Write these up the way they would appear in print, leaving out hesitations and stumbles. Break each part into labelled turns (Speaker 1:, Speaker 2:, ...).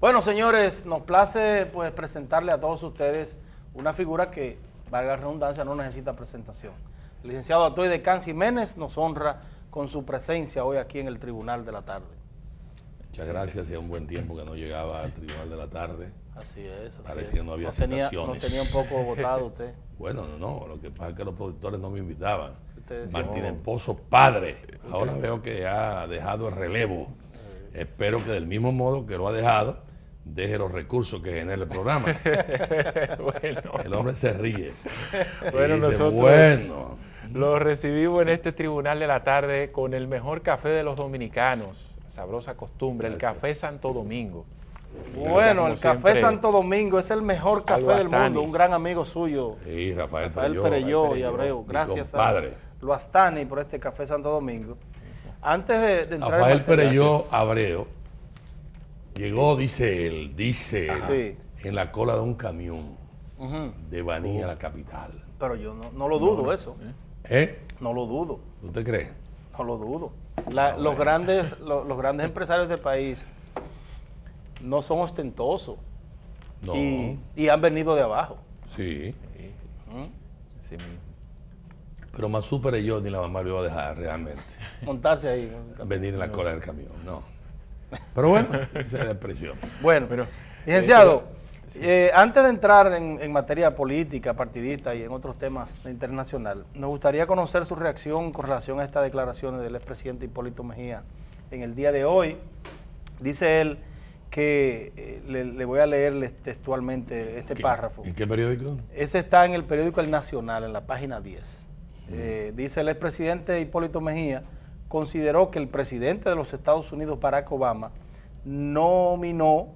Speaker 1: Bueno, señores, nos place pues presentarle a todos ustedes una figura que, valga la redundancia, no necesita presentación. El licenciado Atoy de Can Jiménez nos honra con su presencia hoy aquí en el Tribunal de la Tarde.
Speaker 2: Muchas gracias, hacía un buen tiempo que no llegaba al Tribunal de la Tarde.
Speaker 1: Así es, así
Speaker 2: Parece
Speaker 1: es.
Speaker 2: que no había citaciones.
Speaker 1: No tenía un poco votado usted.
Speaker 2: Bueno, no, lo que pasa es que los productores no me invitaban.
Speaker 1: Usted decía,
Speaker 2: Martínez Pozo, padre. Ahora veo que ha dejado el relevo. Espero que del mismo modo que lo ha dejado, deje los recursos que genera el programa.
Speaker 3: Bueno.
Speaker 2: El hombre se ríe.
Speaker 3: Bueno,
Speaker 2: dice,
Speaker 3: nosotros
Speaker 2: bueno,
Speaker 3: lo recibimos en este Tribunal de la Tarde con el mejor café de los dominicanos, sabrosa costumbre, el Café Santo Domingo.
Speaker 1: Bueno,
Speaker 3: Como
Speaker 1: el Café
Speaker 3: siempre,
Speaker 1: Santo Domingo es el mejor café del
Speaker 3: Al-Bastani.
Speaker 1: mundo, un gran amigo suyo,
Speaker 2: sí, Rafael
Speaker 1: Perelló y
Speaker 2: Perelló,
Speaker 1: Abreu.
Speaker 2: mi
Speaker 1: Gracias
Speaker 2: compadre.
Speaker 1: a Luastani por este Café Santo Domingo. Antes de entrar en
Speaker 2: Rafael
Speaker 1: materia,
Speaker 2: Perelló
Speaker 3: Gracias.
Speaker 2: Abreu llegó, dice él,
Speaker 1: Sí.
Speaker 2: en la cola de un camión
Speaker 1: Ujú.
Speaker 2: de Baní a la capital.
Speaker 1: Pero yo no lo dudo eso, no lo dudo,
Speaker 2: ¿Usted cree?
Speaker 1: no lo dudo. Los grandes empresarios del país no son ostentosos
Speaker 2: No.
Speaker 1: y han venido de abajo.
Speaker 2: Sí.
Speaker 1: ¿Mm?
Speaker 3: Sí mismo.
Speaker 2: Pero Masú Perelló ni la mamá lo iba a dejar realmente.
Speaker 1: Montarse ahí.
Speaker 2: Venir en la cola del camión, no. Pero bueno, esa es la expresión.
Speaker 1: Bueno,
Speaker 3: Pero,
Speaker 1: licenciado, antes de entrar en materia política, partidista y en otros temas internacional, nos gustaría conocer su reacción con relación a estas declaraciones del expresidente Hipólito Mejía en el día de hoy. Dice él que, le voy a leerles textualmente este párrafo.
Speaker 2: ¿En qué periódico?
Speaker 1: Ese está en el periódico El Nacional, en la página 10. Dice el expresidente Hipólito Mejía, consideró que el presidente de los Estados Unidos, Barack Obama, nominó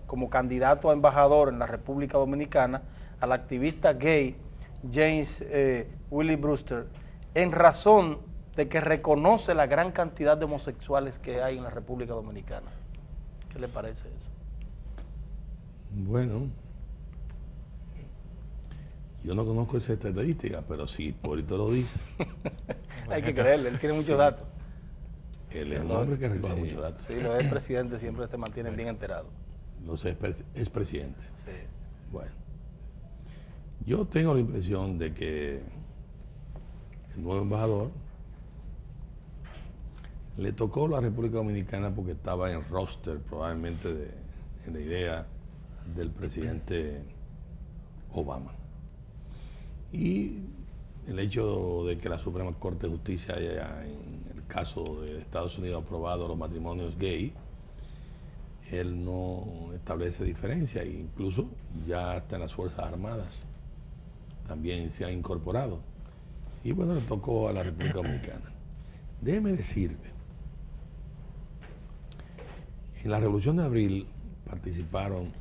Speaker 1: como candidato a embajador en la República Dominicana al activista gay James Willie Brewster en razón de que reconoce la gran cantidad de homosexuales que hay en la República Dominicana. ¿Qué le parece eso?
Speaker 2: Bueno, yo no conozco esa estadística, pero si Hipólito lo dice,
Speaker 1: Hay que creerle, él tiene muchos datos.
Speaker 2: él es un hombre que recoge muchos datos.
Speaker 1: Sí, los expresidentes siempre se mantienen bien enterados.
Speaker 2: Los expresidentes.
Speaker 1: Sí.
Speaker 2: Bueno, yo tengo la impresión de que el nuevo embajador le tocó la República Dominicana porque estaba en roster probablemente en la idea del presidente Obama. Y el hecho de que la Suprema Corte de Justicia haya en el caso de Estados Unidos aprobado los matrimonios gay, él no establece diferencia e incluso ya hasta en las Fuerzas Armadas también se ha incorporado. Y bueno, le tocó a la República Dominicana. Déjeme decirle, en la Revolución de Abril participaron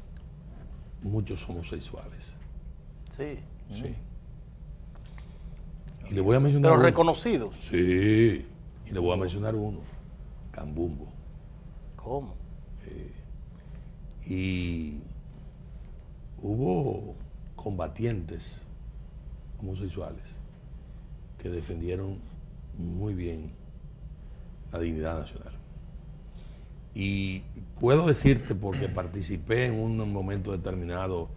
Speaker 2: muchos homosexuales.
Speaker 1: Sí.
Speaker 2: Sí. Y le voy a mencionar
Speaker 1: Pero
Speaker 2: uno.
Speaker 1: reconocidos.
Speaker 2: Sí. Y le voy a mencionar uno. Cambumbo.
Speaker 1: ¿Cómo?
Speaker 2: Y hubo combatientes homosexuales que defendieron muy bien la dignidad nacional. Y puedo decirte porque participé en un momento determinado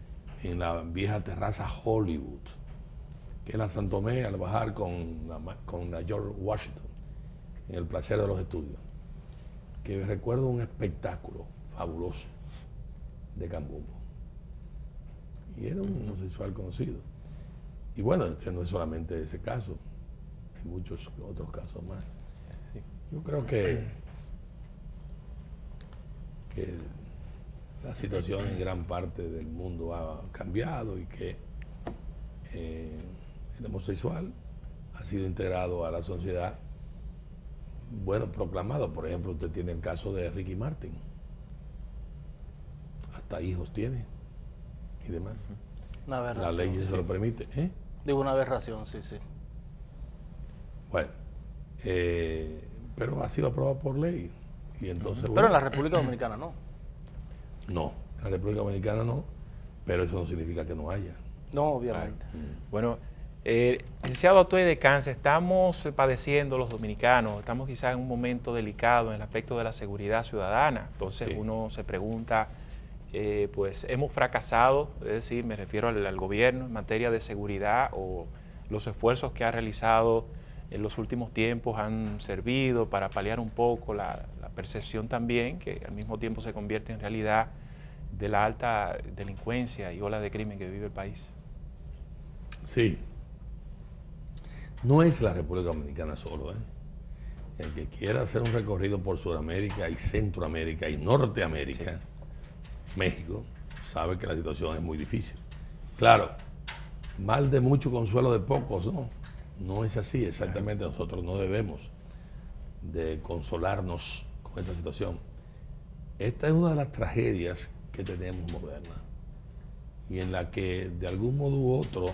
Speaker 2: en la vieja terraza Hollywood, que es la San Tomé al bajar con la George Washington, en el Placer de los Estudios, que recuerdo un espectáculo fabuloso de Cambumbo. Y era un homosexual conocido. Y bueno, este no es solamente ese caso, hay muchos otros casos más. Yo creo que la situación en gran parte del mundo ha cambiado y que el homosexual ha sido integrado a la sociedad, bueno, proclamado. Por ejemplo, usted tiene el caso de Ricky Martin, hasta hijos tiene y demás.
Speaker 1: Una aberración.
Speaker 2: La ley se lo permite.
Speaker 1: Digo, una aberración, sí, sí.
Speaker 2: Bueno, pero ha sido aprobado por ley. Y entonces,
Speaker 1: Pero
Speaker 2: bueno,
Speaker 1: en la República Dominicana no.
Speaker 2: no, en la República Dominicana no, pero eso no significa que no haya.
Speaker 1: No, obviamente.
Speaker 3: Bueno, Licenciado Atuey de Cáncer, estamos padeciendo los dominicanos, estamos quizás en un momento delicado en el aspecto de la seguridad ciudadana. Entonces uno se pregunta, pues hemos fracasado, es decir, me refiero al gobierno en materia de seguridad, o los esfuerzos que ha realizado en los últimos tiempos han servido para paliar un poco la percepción también, que al mismo tiempo se convierte en realidad, de la alta delincuencia y ola de crimen que vive el país.
Speaker 2: Sí. No es la República Dominicana solo, ¿eh? El que quiera hacer un recorrido por Sudamérica y Centroamérica y Norteamérica, México, sabe que la situación es muy difícil. Claro, mal de mucho, consuelo de pocos, ¿no? No es así, exactamente. Nosotros no debemos de consolarnos con esta situación. Esta es una de las tragedias que tenemos modernas y en la que de algún modo u otro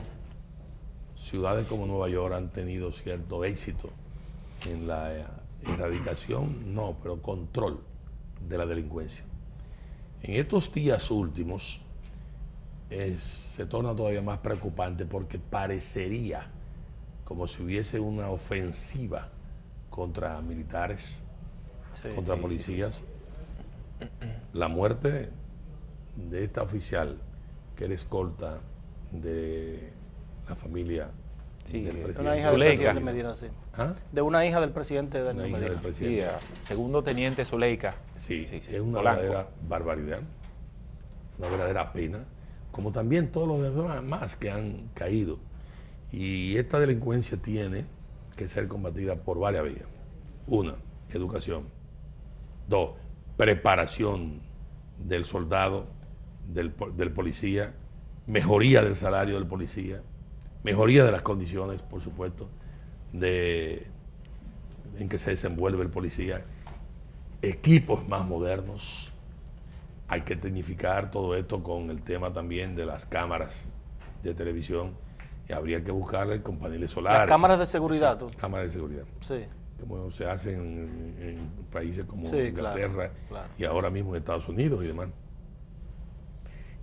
Speaker 2: ciudades como Nueva York han tenido cierto éxito en la erradicación, no, pero control de la delincuencia. En estos días últimos se torna todavía más preocupante porque parecería como si hubiese una ofensiva contra militares, contra policías. La muerte de esta oficial que era escolta de la familia del presidente.
Speaker 1: Una hija del presidente Medina, sí.
Speaker 2: ¿Ah?
Speaker 1: De una hija del presidente
Speaker 2: Una hija
Speaker 1: Medina.
Speaker 2: del presidente.
Speaker 3: Sí, segundo teniente Zuleika.
Speaker 2: Sí, es una verdadera barbaridad, una verdadera pena, como también todos los demás que han caído. Y esta delincuencia tiene que ser combatida por varias vías. Una, educación. Dos, preparación del soldado, del policía, mejoría del salario del policía, mejoría de las condiciones, por supuesto, en que se desenvuelve el policía, equipos más modernos. Hay que tecnificar todo esto con el tema también de las cámaras de televisión, y habría que buscarle con paneles solares.
Speaker 1: Las cámaras de seguridad.
Speaker 2: Sí, cámaras de seguridad.
Speaker 1: Sí.
Speaker 2: Como se hace en países como
Speaker 1: sí,
Speaker 2: Inglaterra,
Speaker 1: claro.
Speaker 2: Y ahora mismo en Estados Unidos y demás.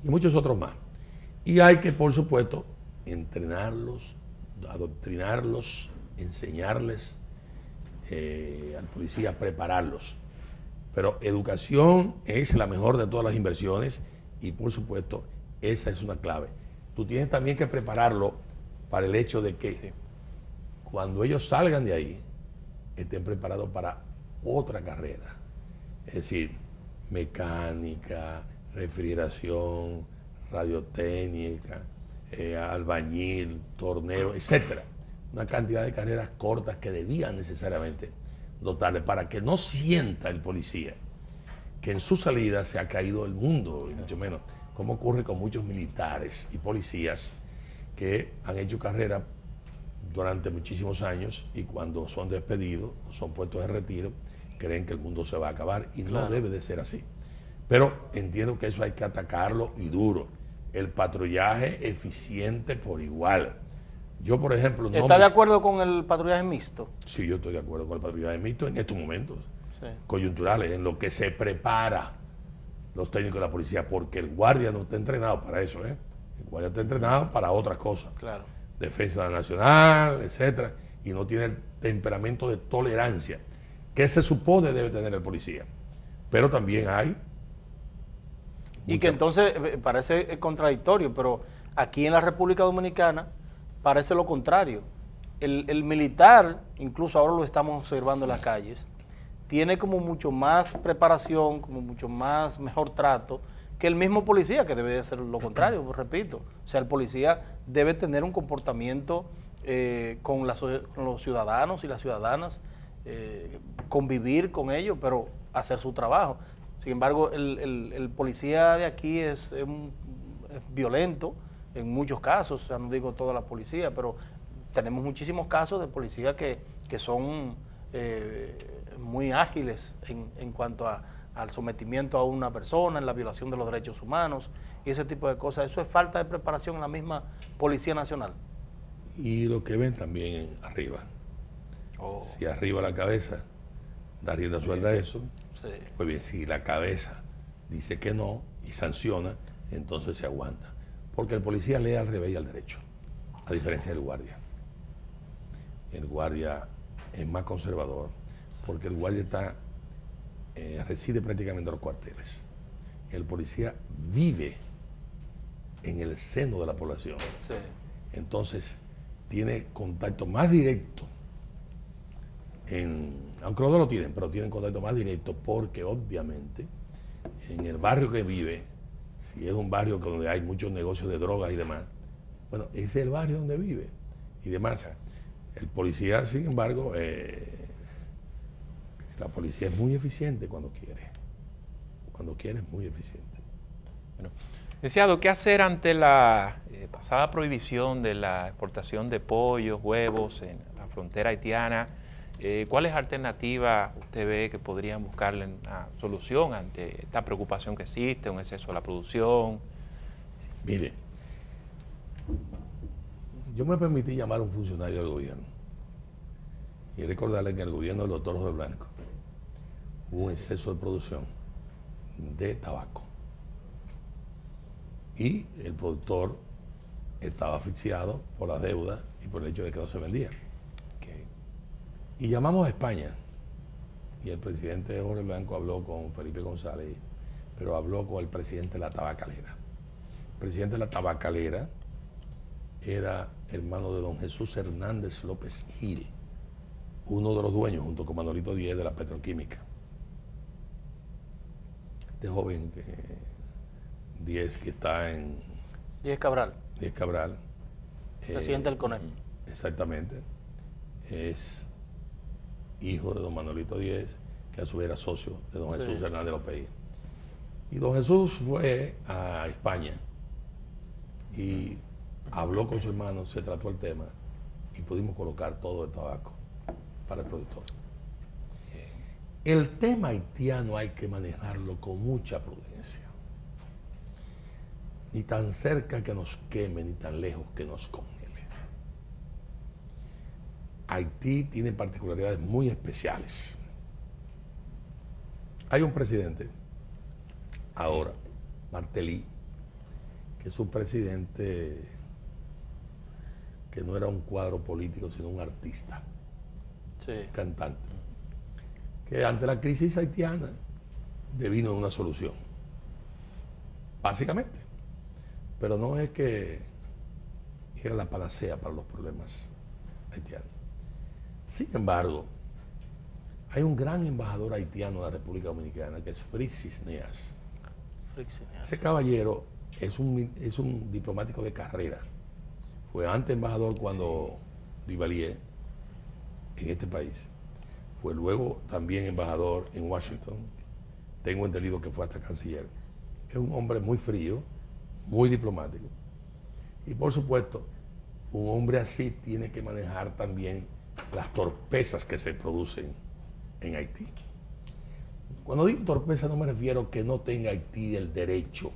Speaker 2: Y muchos otros más. Y hay que, por supuesto, entrenarlos, adoctrinarlos, enseñarles al policía, prepararlos. Pero educación es la mejor de todas las inversiones y, por supuesto, esa es una clave. Tú tienes también que prepararlo para el hecho de que cuando ellos salgan de ahí, estén preparados para otra carrera. Es decir, mecánica, refrigeración, radiotécnica, albañil, tornero, etcétera. Una cantidad de carreras cortas que debían necesariamente dotarle para que no sienta el policía que en su salida se ha caído el mundo, y mucho menos, como ocurre con muchos militares y policías que han hecho carrera durante muchísimos años y cuando son despedidos o son puestos de retiro, creen que el mundo se va a acabar y no debe de ser así. Pero entiendo que eso hay que atacarlo y duro. El patrullaje eficiente por igual. Yo, por ejemplo...
Speaker 1: ¿Está de acuerdo con el patrullaje mixto?
Speaker 2: Sí, yo estoy de acuerdo con el patrullaje mixto en estos momentos
Speaker 1: coyunturales,
Speaker 2: en lo que se prepara los técnicos de la policía, porque el guardia no está entrenado para eso, ¿eh? El guardia está entrenado para otras cosas.
Speaker 1: Claro. Defensa
Speaker 2: nacional, etcétera, y no tiene el temperamento de tolerancia que se supone debe tener el policía. Pero también hay...
Speaker 1: Y que entonces parece contradictorio, pero aquí en la República Dominicana parece lo contrario. El militar, incluso ahora lo estamos observando en las calles, tiene como mucho más preparación, como mucho más mejor trato que el mismo policía, que debe de ser lo contrario, repito. O sea, el policía debe tener un comportamiento con los ciudadanos y las ciudadanas, convivir con ellos, pero hacer su trabajo. Sin embargo, el policía de aquí es violento en muchos casos, o sea, no digo toda la policía, pero tenemos muchísimos casos de policías que son muy ágiles en cuanto al sometimiento a una persona, en la violación de los derechos humanos y ese tipo de cosas. Eso es falta de preparación en la misma Policía Nacional.
Speaker 2: Y lo que ven también arriba. Si arriba la cabeza da rienda suelta a eso, pues bien, si la cabeza dice que no y sanciona, entonces se aguanta. Porque el policía lee al revés y al derecho. a diferencia del guardia. El guardia es más conservador, porque el guardia reside prácticamente en los cuarteles. El policía vive en el seno de la población.
Speaker 1: Sí.
Speaker 2: Entonces, tiene contacto más directo, aunque los dos lo tienen, pero tienen contacto más directo porque obviamente en el barrio que vive, si es un barrio donde hay muchos negocios de drogas y demás, bueno, ese es el barrio donde vive y demás. El policía, sin embargo, la policía es muy eficiente cuando quiere. Cuando quiere es muy eficiente.
Speaker 3: Bueno, licenciado, ¿qué hacer ante la pasada prohibición de la exportación de pollos, huevos en la frontera haitiana? ¿Cuáles alternativas usted ve que podrían buscarle una solución ante esta preocupación que existe, un exceso de la producción?
Speaker 2: Mire, yo me permití llamar a un funcionario del gobierno y recordarle que en el gobierno del doctor Jorge Blanco hubo un exceso de producción de tabaco y el productor estaba asfixiado por la deuda y por el hecho de que no se vendía. Y llamamos a España y el presidente Jorge Blanco habló con Felipe González, pero habló con el presidente de la tabacalera. El presidente de la tabacalera era hermano de don Jesús Hernández López Gil, uno de los dueños, junto con Manolito Díez, de la petroquímica. Este joven, Díez, que está en...
Speaker 1: Díez Cabral.
Speaker 2: Díez Cabral.
Speaker 1: Presidente del CONEP.
Speaker 2: Exactamente. Es hijo de don Manolito Díez, que a su vez era socio de don Jesús Hernández López Gil. Y don Jesús fue a España y habló con su hermano, se trató el tema y pudimos colocar todo el tabaco para el productor. El tema haitiano hay que manejarlo con mucha prudencia. Ni tan cerca que nos queme, ni tan lejos que nos congele. Haití tiene particularidades muy especiales. Hay un presidente, ahora, Martelly, que es un presidente que no era un cuadro político, sino un artista, cantante, que ante la crisis haitiana devino una solución, básicamente. Pero no es que era la panacea para los problemas haitianos. Sin embargo, hay un gran embajador haitiano en la República Dominicana, que es Fritz Cisneas. Ese caballero es un diplomático de carrera. Fue antes embajador cuando Duvalier en este país. Fue luego también embajador en Washington. Tengo entendido que fue hasta canciller. Es un hombre muy frío, muy diplomático. Y por supuesto, un hombre así tiene que manejar también las torpezas que se producen en Haití. Cuando digo torpeza no me refiero que no tenga Haití el derecho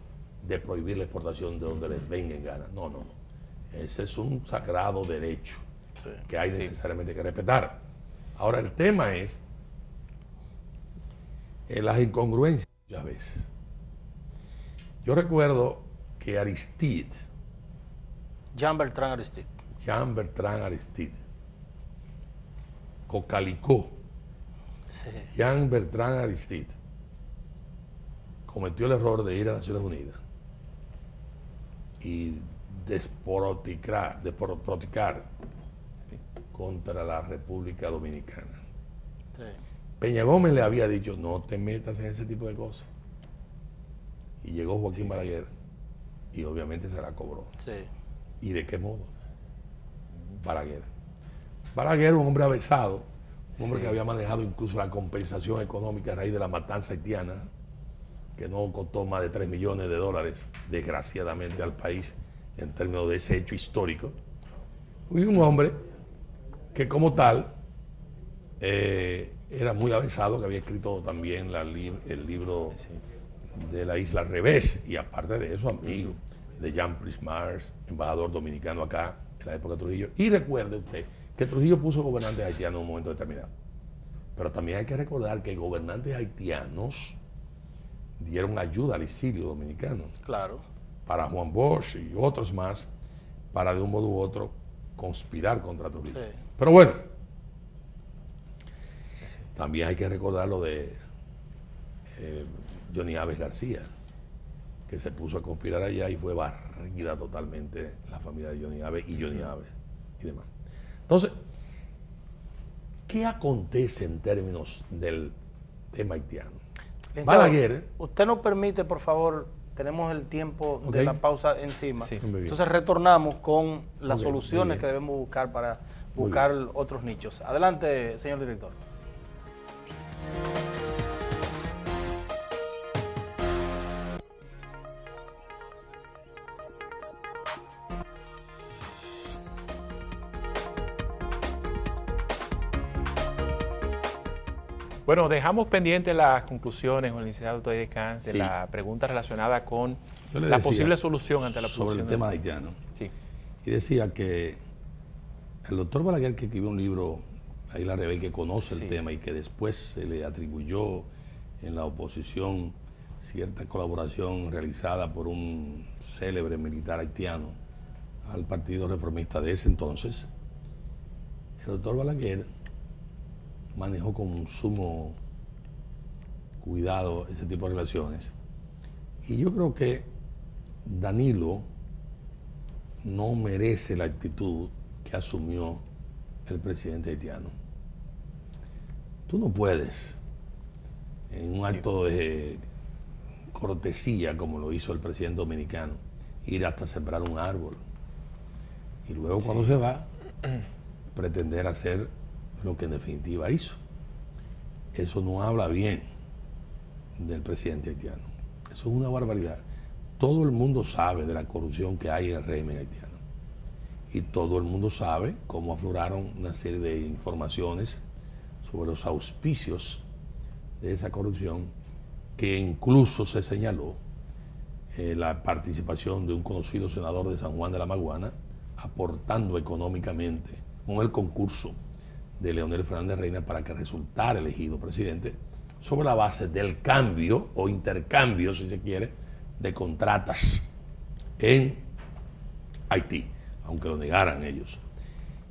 Speaker 2: de prohibir la exportación de donde les venga en gana. No, no, no. Ese es un sagrado derecho que hay necesariamente que respetar. Ahora el tema es las incongruencias muchas veces. Yo recuerdo que Aristide,
Speaker 1: Jean Bertrand Aristide, Cocalicó, Jean Bertrand Aristide, cometió el error de ir a Naciones Unidas y despotricar contra la República Dominicana. Peña Gómez le había dicho, no te metas en ese tipo de cosas. Y llegó Joaquín Balaguer y obviamente se la cobró. ¿Y de qué modo? Balaguer, un hombre avesado, un hombre que había manejado incluso la compensación económica a raíz de la matanza haitiana, que no costó más de $3 millones, desgraciadamente, al país en términos de ese hecho histórico. Y un hombre que como tal era muy avesado, que había escrito también el libro de la Isla al Revés, y aparte de eso, amigo de Jean Prismars, embajador dominicano acá en la época de Trujillo. Y recuerde usted que Trujillo puso gobernantes haitianos en un momento determinado. Pero también hay que recordar que gobernantes haitianos dieron ayuda al exilio dominicano. Claro.
Speaker 2: Para Juan Bosch y otros más, para de un modo u otro conspirar contra Trujillo.
Speaker 1: Sí.
Speaker 2: Pero bueno, también hay que recordar lo de Johnny Aves García, que se puso a conspirar allá y fue barrida totalmente la familia de Johnny Aves y Johnny Aves y demás. Entonces, ¿qué acontece en términos del tema haitiano? Balaguer.
Speaker 1: Usted nos permite, por favor, tenemos el tiempo de la pausa encima.
Speaker 3: Sí.
Speaker 1: Entonces retornamos con las
Speaker 2: Ok, muy
Speaker 1: soluciones
Speaker 2: bien.
Speaker 1: que debemos buscar para
Speaker 2: Muy
Speaker 1: buscar
Speaker 2: bien.
Speaker 1: otros nichos. Adelante, señor director.
Speaker 3: Bueno, dejamos pendientes las conclusiones con el licenciado Toy Khan de
Speaker 2: Sí.
Speaker 3: la pregunta relacionada con
Speaker 2: Yo le
Speaker 3: la
Speaker 2: decía
Speaker 3: posible solución ante la
Speaker 2: sobre el
Speaker 3: producción
Speaker 2: tema
Speaker 3: de-
Speaker 2: haitiano.
Speaker 3: Sí,
Speaker 2: Y decía que el doctor Balaguer, que escribió un libro, ahí la revés, que conoce el
Speaker 3: Sí.
Speaker 2: tema y que después se le atribuyó en la oposición cierta colaboración realizada por un célebre militar haitiano al Partido Reformista de ese entonces, el doctor Balaguer manejó con sumo cuidado ese tipo de relaciones. Y yo creo que Danilo no merece la actitud que asumió el presidente haitiano. Tú no puedes, en un acto de cortesía como lo hizo el presidente dominicano, ir hasta sembrar un árbol y luego cuando se va pretender hacer lo que en definitiva hizo. Eso no habla bien del presidente haitiano. Eso es una barbaridad. Todo el mundo sabe de la corrupción que hay en el régimen haitiano. Y todo el mundo sabe cómo afloraron una serie de informaciones sobre los auspicios de esa corrupción, que incluso se señaló la participación de un conocido senador de San Juan de la Maguana aportando económicamente con el concurso de Leonel Fernández Reina para que resultara elegido presidente sobre la base del cambio o intercambio, si se quiere, de contratas en Haití, aunque lo negaran ellos.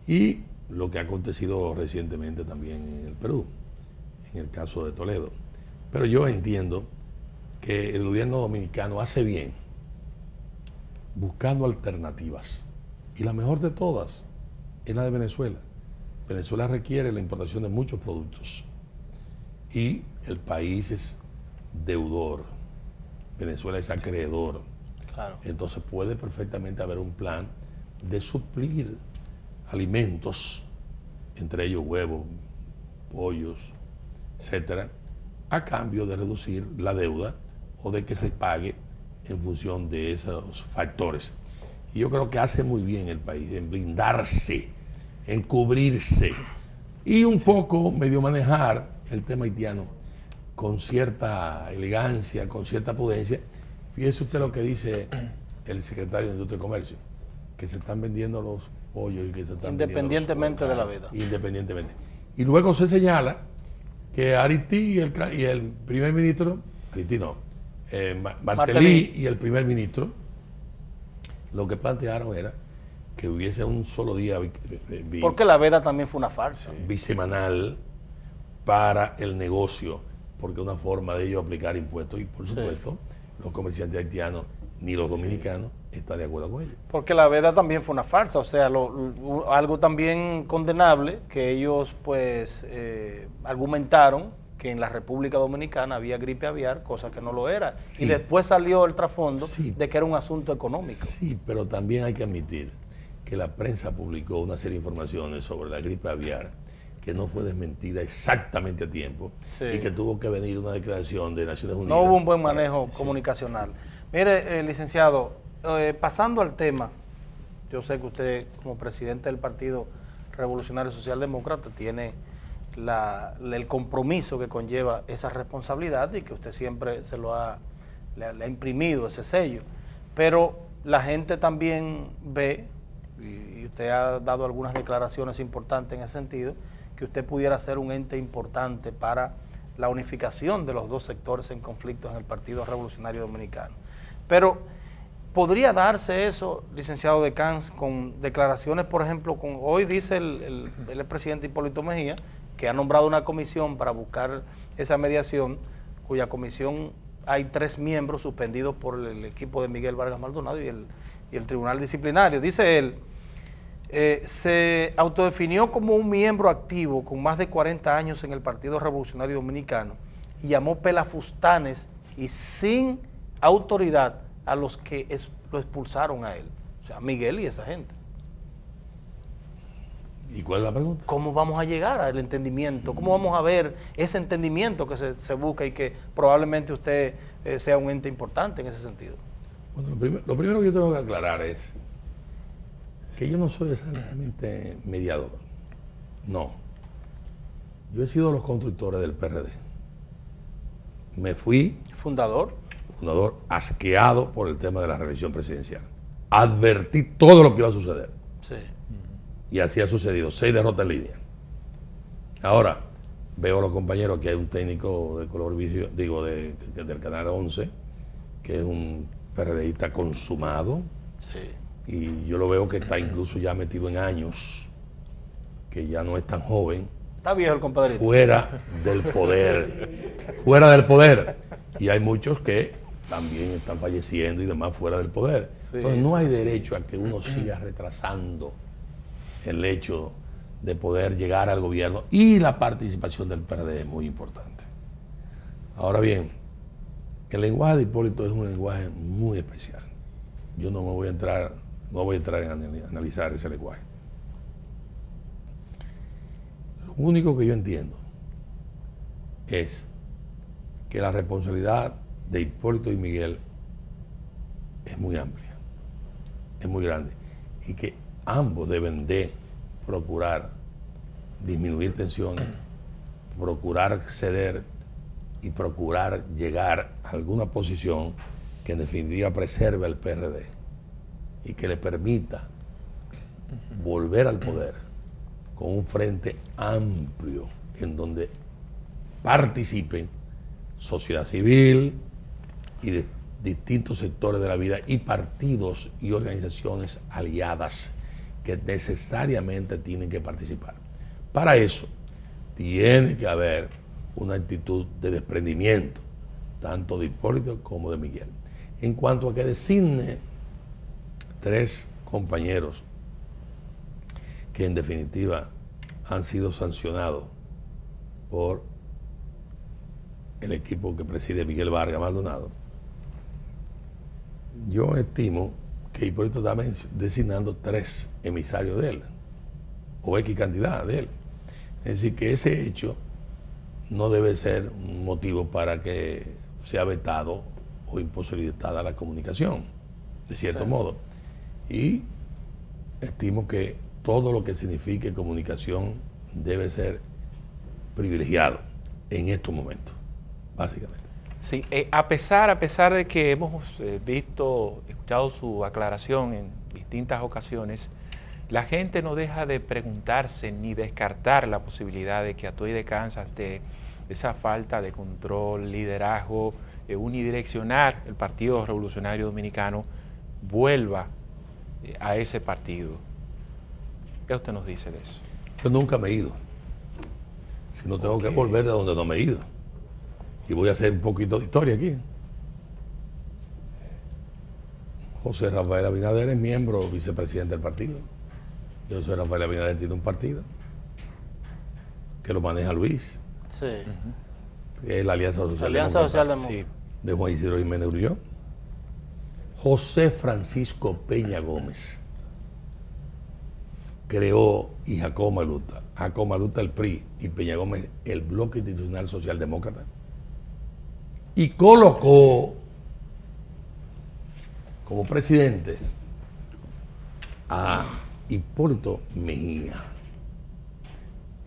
Speaker 2: Y lo que ha acontecido recientemente también en el Perú, en el caso de Toledo. Pero yo entiendo que el gobierno dominicano hace bien buscando alternativas. Y la mejor de todas es la de Venezuela. Venezuela requiere la importación de muchos productos. Y el país es deudor. Venezuela es acreedor.
Speaker 1: Claro.
Speaker 2: Entonces puede perfectamente haber un plan de suplir alimentos, entre ellos huevos, pollos, etcétera, a cambio de reducir la deuda o de que se pague en función de esos factores. Y yo creo que hace muy bien el país en blindarse, en cubrirse y un poco medio manejar el tema haitiano con cierta elegancia, con cierta prudencia. Fíjese usted lo que dice el secretario de Industria y Comercio, que se están vendiendo los pollos y que se están
Speaker 1: Independientemente de la veda.
Speaker 2: Independientemente. Y luego se señala que Aristí y el primer ministro, Aristí no, Martelly y el primer ministro, lo que plantearon era que hubiese un solo día
Speaker 1: Porque la veda también fue una farsa.
Speaker 2: bisemanal para el negocio, porque es una forma de ellos aplicar impuestos y por supuesto los comerciantes haitianos ni los dominicanos están de acuerdo con ellos.
Speaker 1: Porque la veda también fue una farsa, o sea, algo también condenable que ellos pues argumentaron que en la República Dominicana había gripe aviar, cosa que no lo era.
Speaker 2: Sí.
Speaker 1: Y después salió el trasfondo
Speaker 2: Sí.
Speaker 1: de que era un asunto económico.
Speaker 2: Sí, pero también hay que admitir que la prensa publicó una serie de informaciones sobre la gripe aviar que no fue desmentida exactamente a tiempo
Speaker 1: Sí.
Speaker 2: y que tuvo que venir una declaración de Naciones Unidas.
Speaker 1: No hubo un buen
Speaker 2: para-
Speaker 1: manejo
Speaker 2: sí.
Speaker 1: comunicacional. Mire, licenciado, pasando al tema, yo sé que usted como presidente del Partido Revolucionario Socialdemócrata tiene el compromiso que conlleva esa responsabilidad y que usted siempre le ha imprimido ese sello. Pero la gente también ve, y usted ha dado algunas declaraciones importantes en ese sentido, que usted pudiera ser un ente importante para la unificación de los dos sectores en conflicto en el Partido Revolucionario Dominicano. Pero ¿Podría darse eso, licenciado Decans, con declaraciones, por ejemplo, hoy dice el expresidente Hipólito Mejía, que ha nombrado una comisión para buscar esa mediación, cuya comisión hay 3 miembros suspendidos por el equipo de Miguel Vargas Maldonado y el Tribunal Disciplinario? Dice él, se autodefinió como un miembro activo con más de 40 años en el Partido Revolucionario Dominicano y llamó pelafustanes y sin autoridad a los que lo expulsaron a él, o sea, Miguel y esa gente.
Speaker 2: ¿Y cuál es la pregunta?
Speaker 1: ¿Cómo vamos a llegar al entendimiento? ¿Cómo vamos a ver ese entendimiento que se busca y que probablemente usted sea un ente importante en ese sentido?
Speaker 2: Bueno, lo primero que yo tengo que aclarar es que yo no soy exactamente mediador. No. Yo he sido los constructores del PRD. Me fui
Speaker 1: Fundador
Speaker 2: asqueado por el tema de la reelección presidencial. Advertí todo lo que iba a suceder.
Speaker 1: Sí.
Speaker 2: Y así ha sucedido, 6 derrotas en línea. Ahora, veo a los compañeros que hay un técnico de color vicio, del Canal 11, que es un PRDista consumado.
Speaker 1: Sí.
Speaker 2: Y yo lo veo que está incluso ya metido en años, que ya no es tan joven.
Speaker 1: Está viejo el compadrito.
Speaker 2: Fuera del poder. Fuera del poder. Y hay muchos que también están falleciendo y demás fuera del poder.
Speaker 1: Sí,
Speaker 2: entonces no hay derecho a que uno siga retrasando el hecho de poder llegar al gobierno, y la participación del PRD es muy importante. Ahora bien, el lenguaje de Hipólito es un lenguaje muy especial. Yo no voy a entrar en analizar ese lenguaje. Lo único que yo entiendo es que la responsabilidad de Hipólito y Miguel es muy amplia, es muy grande, y que ambos deben de procurar disminuir tensiones, procurar ceder y procurar llegar a alguna posición que en definitiva preserve al PRD y que le permita volver al poder con un frente amplio en donde participen sociedad civil y de distintos sectores de la vida y partidos y organizaciones aliadas que necesariamente tienen que participar. Para eso tiene que haber una actitud de desprendimiento, tanto de Hipólito como de Miguel. En cuanto a que designe 3 compañeros que en definitiva han sido sancionados por el equipo que preside Miguel Vargas Maldonado, yo estimo que Hipólito está designando 3 emisarios de él, o X cantidad de él. Es decir, que ese hecho no debe ser un motivo para que sea vetado o imposibilitada la comunicación, de cierto modo. Y estimo que todo lo que signifique comunicación debe ser privilegiado en estos momentos, básicamente.
Speaker 3: Sí, a pesar de que hemos escuchado su aclaración en distintas ocasiones, la gente no deja de preguntarse ni descartar la posibilidad de que Atuey Decans, ante esa falta de control, liderazgo, unidireccional, el Partido Revolucionario Dominicano vuelva a ese partido. ¿Qué usted nos dice de eso?
Speaker 2: Yo nunca me he ido. Si no tengo que volver de donde no me he ido. Y voy a hacer un poquito de historia aquí. José Rafael Abinader es miembro, vicepresidente del partido. José Rafael Abinader tiene un partido que lo maneja Luis.
Speaker 1: Sí.
Speaker 2: Que es la Alianza Social
Speaker 1: Demócrata.
Speaker 3: Sí.
Speaker 2: De Juan Isidro Jiménez Grullón. José Francisco Peña Gómez creó, y Jacobo Maluta el PRI y Peña Gómez el Bloque Institucional Socialdemócrata, y colocó como presidente a Hipólito Mejía.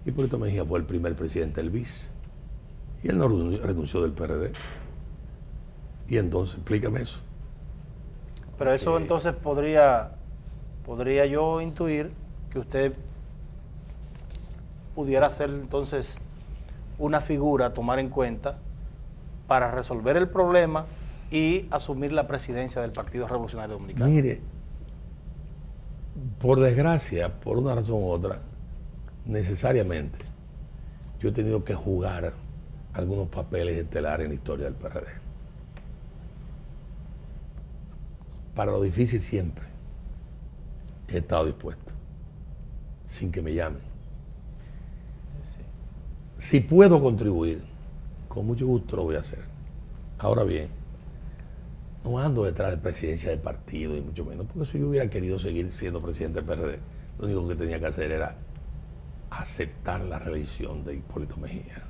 Speaker 2: Hipólito Mejía fue el primer presidente del BIS y él no renunció del PRD. Y entonces, explícame eso.
Speaker 1: Pero eso entonces podría yo intuir que usted pudiera ser entonces una figura a tomar en cuenta para resolver el problema y asumir la presidencia del Partido Revolucionario Dominicano?
Speaker 2: Mire, por desgracia, por una razón u otra, necesariamente yo he tenido que jugar algunos papeles estelares en la historia del PRD. Para lo difícil siempre he estado dispuesto, sin que me llamen. Si puedo contribuir, con mucho gusto lo voy a hacer. Ahora bien, no ando detrás de presidencia del partido, y mucho menos, porque si yo hubiera querido seguir siendo presidente del PRD, lo único que tenía que hacer era aceptar la reelección de Hipólito Mejía.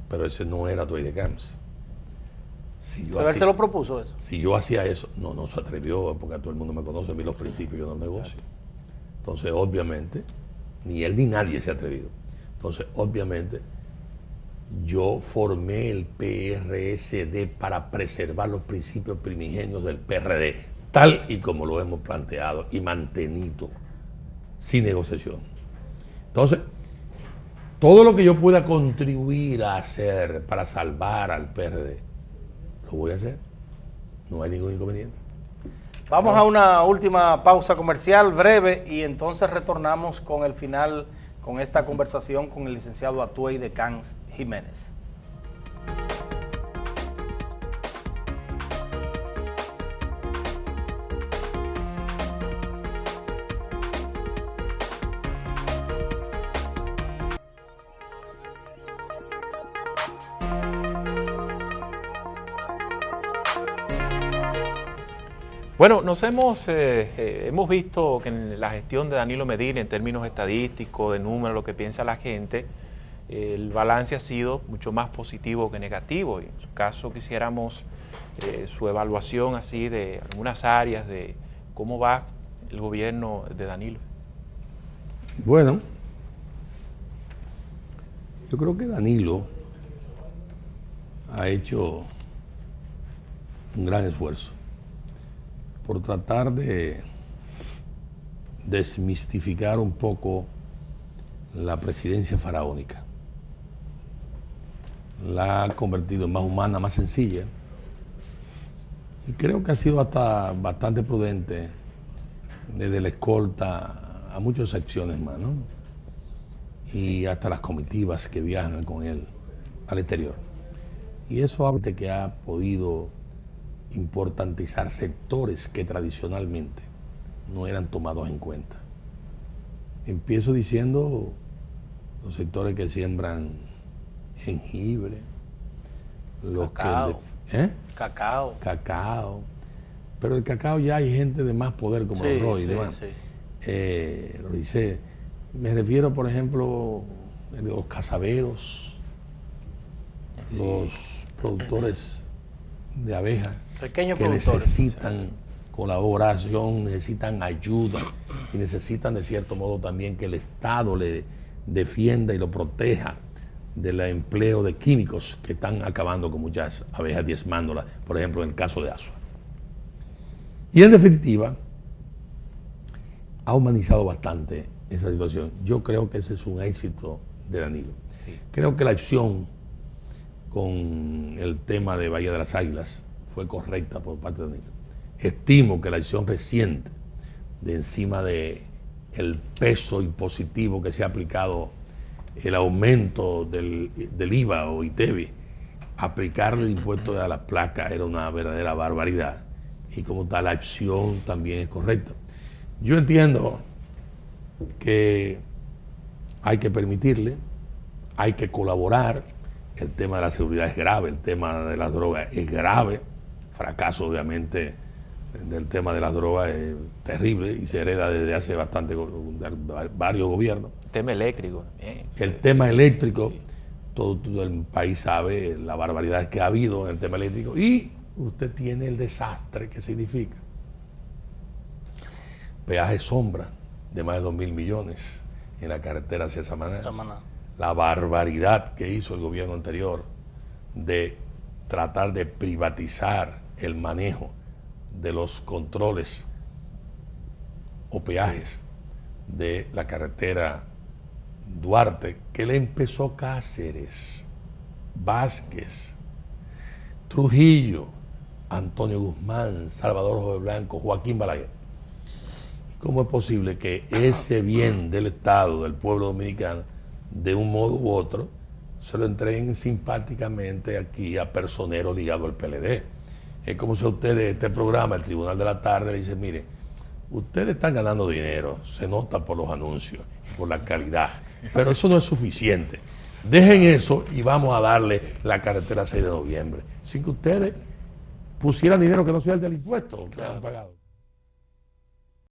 Speaker 2: Pero ese no era Tway de Camps.
Speaker 1: ¿Se lo propuso eso?
Speaker 2: Si yo hacía eso, no se atrevió, porque todo el mundo me conoce, a mí los principios del negocio. Entonces, obviamente, ni él ni nadie se ha atrevido. Entonces, obviamente, yo formé el PRSD para preservar los principios primigenios del PRD, tal y como lo hemos planteado y mantenido, sin negociación. Entonces, todo lo que yo pueda contribuir a hacer para salvar al PRD, lo voy a hacer. No hay ningún inconveniente.
Speaker 1: Vamos a una última pausa comercial breve y entonces retornamos con el final, con esta conversación con el licenciado Atuey de Camps Jiménez.
Speaker 3: Bueno, hemos visto que en la gestión de Danilo Medina, en términos estadísticos, de números, lo que piensa la gente, el balance ha sido mucho más positivo que negativo. Y en su caso quisiéramos su evaluación así de algunas áreas de cómo va el gobierno de Danilo.
Speaker 2: Bueno, yo creo que Danilo ha hecho un gran esfuerzo por tratar de desmistificar un poco la presidencia faraónica. La ha convertido en más humana, más sencilla, y creo que ha sido hasta bastante prudente desde la escolta a muchas secciones más, ¿no? Y hasta las comitivas que viajan con él al exterior. Y eso habla de que ha podido importantizar sectores que tradicionalmente no eran tomados en cuenta. Empiezo diciendo los sectores que siembran jengibre, los
Speaker 1: cacao,
Speaker 2: cacao, pero el cacao ya hay gente de más poder como los Roy y demás. Lo dice, me refiero por ejemplo a los casaberos, los productores de abejas,
Speaker 1: pequeños
Speaker 2: que
Speaker 1: productores
Speaker 2: necesitan colaboración, necesitan ayuda y necesitan de cierto modo también que el Estado le defienda y lo proteja del empleo de químicos que están acabando con muchas abejas, diezmándolas, por ejemplo en el caso de Asua. Y en definitiva, ha humanizado bastante esa situación. Yo creo que ese es un éxito de Danilo. Creo que la acción con el tema de Bahía de las Águilas fue correcta por parte de Danilo. Estimo que la acción reciente, de encima de el peso impositivo que se ha aplicado, el aumento del IVA o ITEVI, aplicarle el impuesto a las placas era una verdadera barbaridad, y como tal la acción también es correcta. Yo entiendo que hay que permitirle, hay que colaborar. El tema de la seguridad es grave, el tema de las drogas es grave, fracaso obviamente del tema de las drogas es terrible y se hereda desde hace varios gobiernos.
Speaker 3: El tema eléctrico.
Speaker 2: El tema eléctrico, todo el país sabe la barbaridad que ha habido en el tema eléctrico, y usted tiene el desastre que significa peaje sombra de más de 2.000 millones en la carretera hacia Samaná. La barbaridad que hizo el gobierno anterior de tratar de privatizar el manejo de los controles o peajes de la carretera Duarte, que le empezó Cáceres, Vázquez, Trujillo, Antonio Guzmán, Salvador José Blanco, Joaquín Balaguer. ¿Cómo es posible que ese bien del Estado, del pueblo dominicano, de un modo u otro, se lo entreguen simpáticamente aquí a personeros ligados al PLD? Es como si a ustedes este programa, el Tribunal de la Tarde, le dice, mire, ustedes están ganando dinero, se nota por los anuncios, por la calidad, pero eso no es suficiente. Dejen eso y vamos a darle la carretera 6 de noviembre, sin que ustedes pusieran dinero que no sea el del impuesto que han pagado.